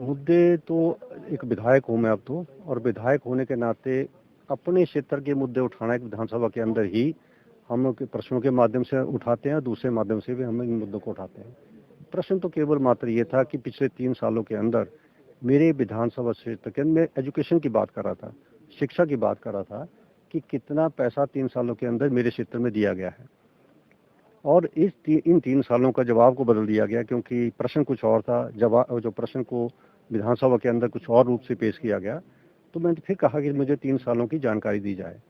मुद्दे तो एक विधायक हूँ मैं अब तो, और विधायक होने के नाते अपने क्षेत्र के मुद्दे उठाना एक विधानसभा के अंदर ही हम प्रश्नों के माध्यम से उठाते हैं, दूसरे माध्यम से भी हम इन मुद्दों को उठाते हैं। प्रश्न तो केवल मात्र ये था कि पिछले 3 सालों के अंदर मेरे विधानसभा क्षेत्र के अंदर, मैं एजुकेशन की बात कर रहा था, शिक्षा की बात कर रहा था कि कितना पैसा 3 सालों के अंदर मेरे क्षेत्र में दिया गया है, और इन 3 सालों का जवाब को बदल दिया गया, क्योंकि प्रश्न कुछ और था, जवाब जो प्रश्न को विधानसभा के अंदर कुछ और रूप से पेश किया गया। तो मैंने फिर कहा कि मुझे 3 सालों की जानकारी दी जाए।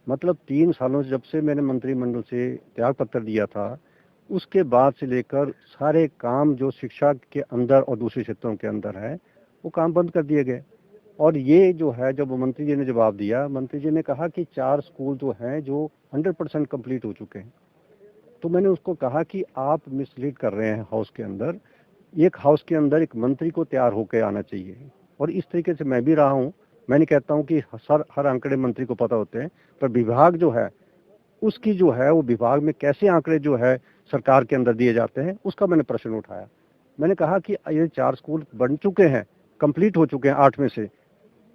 मतलब 3 सालों से, जब से मैंने मंत्रिमंडल से त्याग पत्र दिया था, उसके बाद से लेकर सारे काम जो शिक्षा के अंदर और दूसरे क्षेत्रों के अंदर है, वो काम बंद कर दिए गए। और ये जो है, जब मंत्री जी ने जवाब दिया, मंत्री जी ने कहा कि 4 स्कूल जो हैं जो 100% कंप्लीट हो चुके हैं। तो मैंने उसको कहा कि आप मिसलीड कर रहे हैं हाउस के अंदर। एक हाउस के अंदर एक मंत्री को तैयार होकर आना चाहिए, और इस तरीके से मैं भी रहा हूँ। मैं नहीं कहता हूँ कि हर आंकड़े मंत्री को पता होते हैं, पर विभाग जो है उसकी जो है, वो विभाग में कैसे आंकड़े जो है सरकार के अंदर दिए जाते हैं, उसका मैंने प्रश्न उठाया। मैंने कहा कि ये 4 स्कूल बन चुके हैं, कंप्लीट हो चुके हैं 8 में से,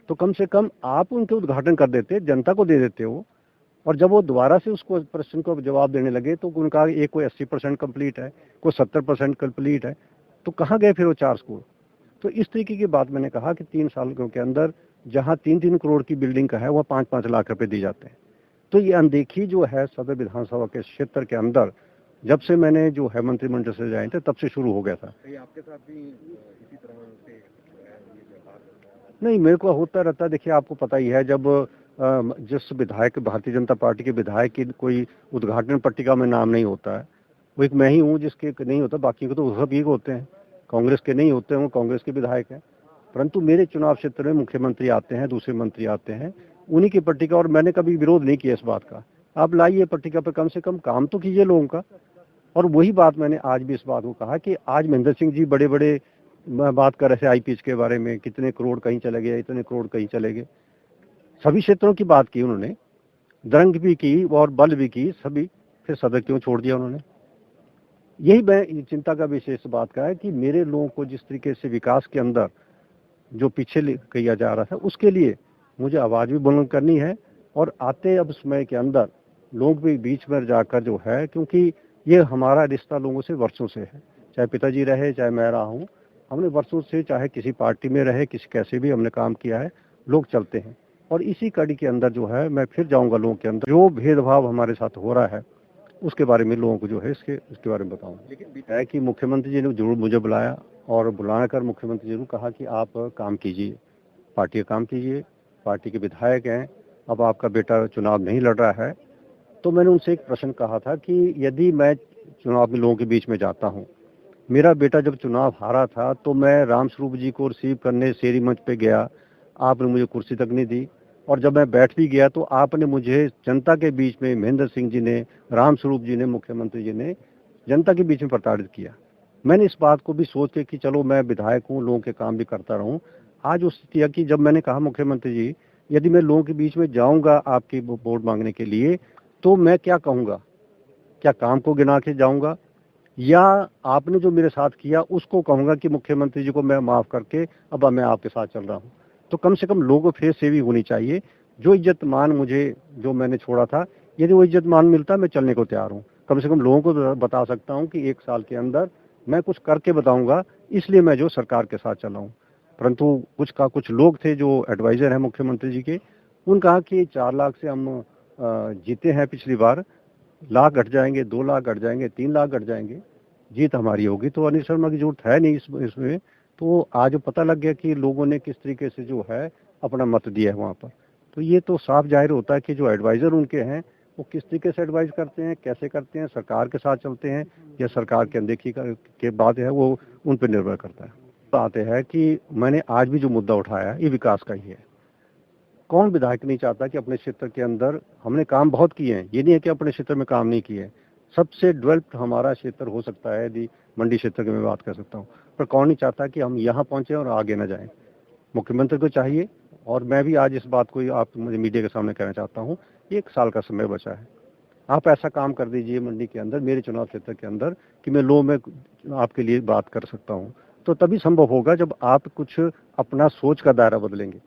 तो कम से कम आप उनके उद्घाटन कर देते, जनता को दे देते हो। और जब वो दोबारा से उसको प्रश्न को जवाब देने लगे, तो उनका एक कोई 80% कंप्लीट है, कोई 70% कंप्लीट है, तो कहाँ गए फिर वो 4 स्कूल? तो इस तरीके की बात मैंने कहा कि 3 सालों के अंदर जहाँ 3-3 करोड़ की बिल्डिंग का है, वह 5-5 लाख रुपए दी जाते हैं। तो ये अनदेखी जो है सदर विधानसभा के क्षेत्र के अंदर, जब से मैंने जो है मंत्रिमंडल से जाए थे, तब से शुरू हो गया था। आपके साथ भी इसी तरह से ये व्यवहार? नहीं, मेरे को होता रहता है। देखिए, आपको पता ही है, जब जिस विधायक, भारतीय जनता पार्टी के विधायक की कोई उद्घाटन पट्टिका में नाम नहीं होता है, वो एक मैं ही हूँ जिसके नहीं होता, बाकी को तो सब ही होते हैं। कांग्रेस के नहीं होते हैं, वो कांग्रेस के विधायक हैं। परंतु मेरे चुनाव क्षेत्र में मुख्यमंत्री आते हैं, दूसरे मंत्री आते हैं, उन्हीं की पट्टिका, और मैंने कभी विरोध नहीं किया इस बात का। आप लाइए पट्टिका पर, कम से कम काम तो कीजिए लोगों का। और वही बात मैंने आज भी इस बात को कहा कि आज महेंद्र सिंह जी बड़े बड़े बात कर रहे थे आईपीएच के बारे में, कितने करोड़ कहीं चले गए, इतने करोड़ कहीं चले गए। सभी क्षेत्रों की बात की उन्होंने, दरंग भी की और बल भी की, सभी। फिर सदर क्यों छोड़ दिया उन्होंने? यही मैं चिंता का विषय इस बात का है कि मेरे लोगों को जिस तरीके से विकास के अंदर जो पीछे किया जा रहा था, उसके लिए मुझे आवाज भी बुलंद करनी है। और आते अब समय के अंदर लोग भी बीच में जाकर जो है, क्योंकि ये हमारा रिश्ता लोगों से वर्षों से है, चाहे पिताजी रहे, चाहे मैं रहा हूँ, हमने वर्षों से, चाहे किसी पार्टी में रहे, किसी कैसे भी हमने काम किया है, लोग चलते हैं। और इसी कड़ी के अंदर जो है, मैं फिर जाऊंगा लोगों के अंदर, जो भेदभाव हमारे साथ हो रहा है उसके बारे में लोगों को जो है इसके बारे में बताऊं। लेकिन है कि मुख्यमंत्री जी ने जरूर मुझे बुलाया, और बुलाकर मुख्यमंत्री जी ने कहा कि आप काम कीजिए, पार्टी का काम कीजिए, पार्टी के विधायक हैं, अब आपका बेटा चुनाव नहीं लड़ रहा है। तो मैंने उनसे एक प्रश्न कहा था कि यदि मैं चुनाव में लोगों के बीच में जाता हूँ, मेरा बेटा जब चुनाव हारा था तो मैं रामस्वरूप जी को रिसीव करने शेरी मंच पे गया, आपने मुझे कुर्सी तक नहीं दी। और जब मैं बैठ भी गया तो आपने मुझे जनता के बीच में, महेंद्र सिंह जी ने, रामस्वरूप जी ने, मुख्यमंत्री जी ने जनता के बीच में प्रताड़ित किया। मैंने इस बात को भी सोच के कि चलो मैं विधायक हूँ, लोगों के काम भी करता रहूँ, आज उस स्थिति कि जब मैंने कहा मुख्यमंत्री जी, यदि मैं लोगों के बीच में जाऊंगा आपकी वोट मांगने के लिए, तो मैं क्या कहूँगा? क्या काम को गिना के जाऊंगा, या आपने जो मेरे साथ किया उसको कहूंगा कि मुख्यमंत्री जी को मैं माफ करके अब मैं आपके साथ चल रहा हूँ? तो कम से कम लोगों फेस सेवी होनी चाहिए। जो इज्जत मान मुझे, जो मैंने छोड़ा था, यदि वो इज्जत मान मिलता, मैं चलने को तैयार हूँ। कम से कम लोगों को बता सकता हूँ कि 1 साल के अंदर मैं कुछ करके बताऊंगा, इसलिए मैं जो सरकार के साथ चला हूँ। परंतु कुछ लोग थे जो एडवाइजर हैं मुख्यमंत्री जी के, उन कहा कि 4 लाख से हम जीते हैं पिछली बार, लाख घट जाएंगे, 2 लाख घट जाएंगे, 3 लाख घट जाएंगे, जीत हमारी होगी। तो अनिल शर्मा की जरूरत है नहीं इसमें। तो आज पता लग गया कि लोगों ने किस तरीके से जो है अपना मत दिया है वहाँ पर। तो ये तो साफ जाहिर होता है कि जो एडवाइजर उनके हैं, वो किस तरीके से एडवाइज करते हैं, कैसे करते हैं, सरकार के साथ चलते हैं या सरकार की अनदेखी के बाद है, वो उन पर निर्भर करता है। बात है कि मैंने आज भी जो मुद्दा उठाया ये विकास का ही है। कौन विधायक नहीं चाहता कि अपने क्षेत्र के अंदर, हमने काम बहुत किए हैं, ये नहीं है कि अपने क्षेत्र में काम नहीं किए हैं। सबसे डेवलप्ड हमारा क्षेत्र हो सकता है, यदि मंडी क्षेत्र की मैं बात कर सकता हूँ, पर कौन नहीं चाहता कि हम यहाँ पहुंचे और आगे न जाएं? मुख्यमंत्री को चाहिए। और मैं भी आज इस बात को आप मुझे मीडिया के सामने कहना चाहता हूँ, 1 साल का समय बचा है, आप ऐसा काम कर दीजिए मंडी के अंदर, मेरे चुनाव क्षेत्र के अंदर, कि मैं लोगों में आपके लिए बात कर सकता हूँ। तो तभी संभव होगा जब आप कुछ अपना सोच का दायरा बदलेंगे।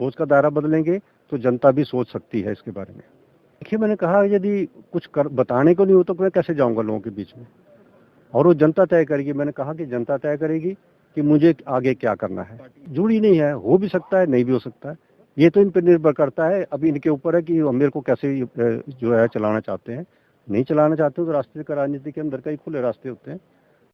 सोच का दायरा बदलेंगे तो जनता भी सोच सकती है इसके बारे में। देखिए, मैंने कहा यदि कुछ बताने को नहीं हो तो मैं कैसे जाऊंगा लोगों के बीच में, और वो जनता तय करेगी। मैंने कहा कि जनता तय करेगी कि मुझे आगे क्या करना है। जुड़ी नहीं है, हो भी सकता है, नहीं भी हो सकता है, ये तो इन पर निर्भर करता है। अभी इनके ऊपर है कि मेरे को कैसे जो है चलाना चाहते हैं। नहीं चलाना चाहते हो तो राष्ट्रीय राजनीति के अंदर कई खुले रास्ते होते हैं,